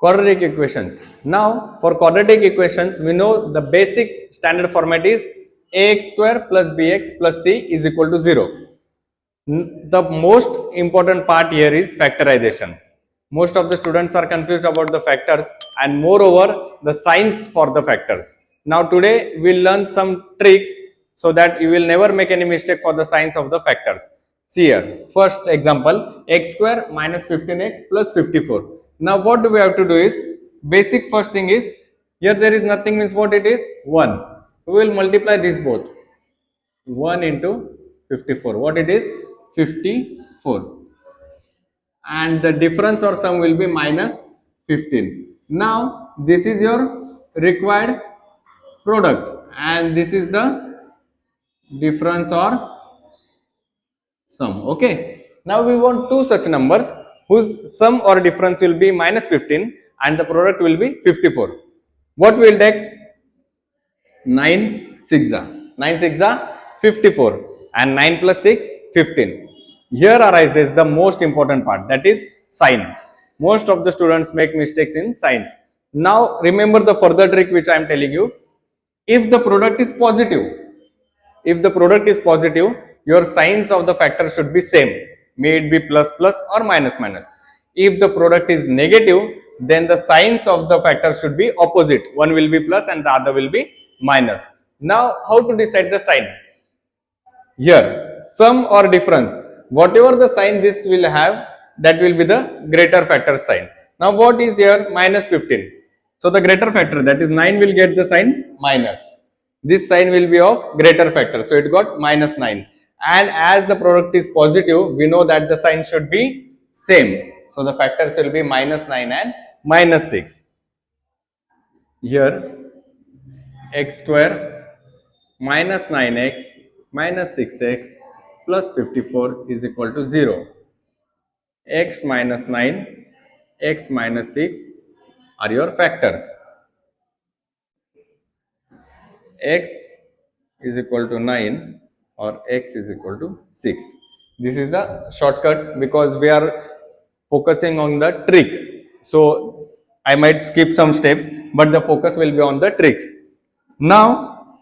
Quadratic equations. Now, for quadratic equations, we know the basic standard format is ax square plus bx plus c is equal to 0. The most important part here is factorization. Most of the students are confused about the factors and moreover the signs for the factors. Now today we will learn some tricks so that you will never make any mistake for the signs of the factors. See here, first example, x square minus 15x plus 54. Now what do we have to do is, basic first thing is, here there is nothing means what it is? 1. We will multiply these both. 1 into 54. What it is? 54. And the difference or sum will be minus 15. Now this is your required product and this is the difference or sum. Okay. Now we want two such numbers whose sum or difference will be minus 15 and the product will be 54. What we will take? 9 6 9 6 54 and 9 plus 6 15. Here arises the most important part, that is sign. Most of the students make mistakes in signs. Now remember the further trick which I am telling you. If the product is positive, your signs of the factor should be same, may it be plus plus or minus minus. If the product is negative, then the signs of the factor should be opposite. One will be plus and the other will be minus. Now how to decide the sign? Here, sum or difference, whatever the sign this will have, that will be the greater factor sign. Now what is here? Minus 15. So the greater factor, that is 9, will get the sign minus. This sign will be of greater factor, so it got minus 9. And as the product is positive, we know that the sign should be same. So the factors will be minus 9 and minus 6. Here, x square minus 9x minus 6x plus 54 is equal to 0. X minus 9, x minus 6 are your factors. X is equal to 9 or x is equal to 6. This is the shortcut because we are focusing on the trick. So I might skip some steps, but the focus will be on the tricks. Now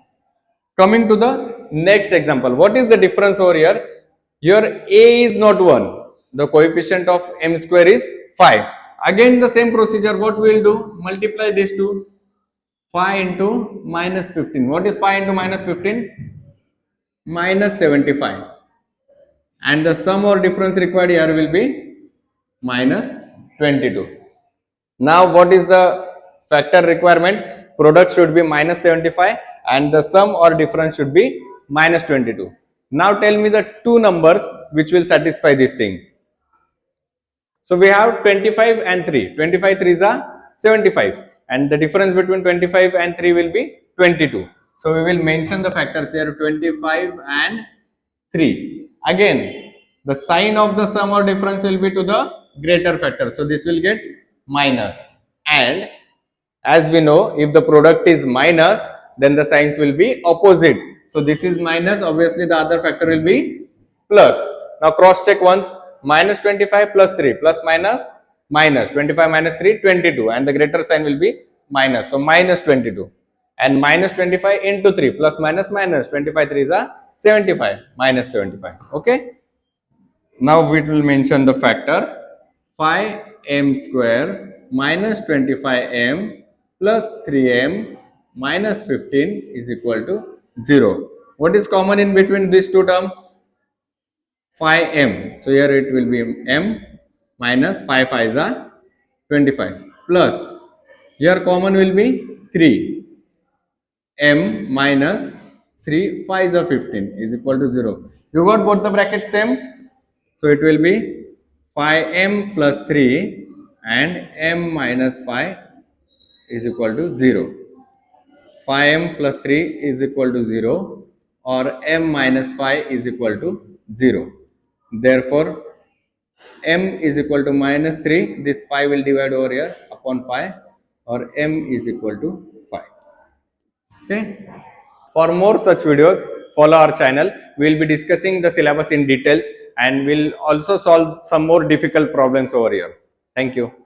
coming to the next example, what is the difference over here? Your a is not 1. The coefficient of m square is 5. Again the same procedure, what we will do? Multiply these two. 5 into minus 15. What is 5 into minus 15? Minus 75. And the sum or difference required here will be minus 22. Now what is the factor requirement? Product should be minus 75 and the sum or difference should be minus 22. Now tell me the two numbers which will satisfy this thing. So we have 25 and 3. 25 3s are 75 and the difference between 25 and 3 will be 22. So we will mention the factors here, 25 and 3. Again, the sign of the sum or difference will be to the greater factor. So this will get minus. And as we know, if the product is minus, then the signs will be opposite. So this is minus, obviously the other factor will be plus. Now cross check once. Minus 25 plus 3 plus minus minus 25 minus 3 22 and the greater sign will be minus, so minus 22 and minus 25 into 3 plus minus minus 25 3s are 75 minus 75. Okay, now we will mention the factors. 5m square minus 25m plus 3m minus 15 is equal to 0. What is common in between these two terms? 5m, so here it will be m minus 5 5s are 25 plus here common will be 3 m minus 3 5s are 15 is equal to 0. You got both the brackets same, so it will be 5m plus 3 and m minus 5 is equal to 0. 5m plus 3 is equal to 0 or m minus 5 is equal to 0. Therefore, m is equal to minus 3, this 5 will divide over here upon 5 or m is equal to 5. Okay. For more such videos, follow our channel. We will be discussing the syllabus in details and we will also solve some more difficult problems over here. Thank you.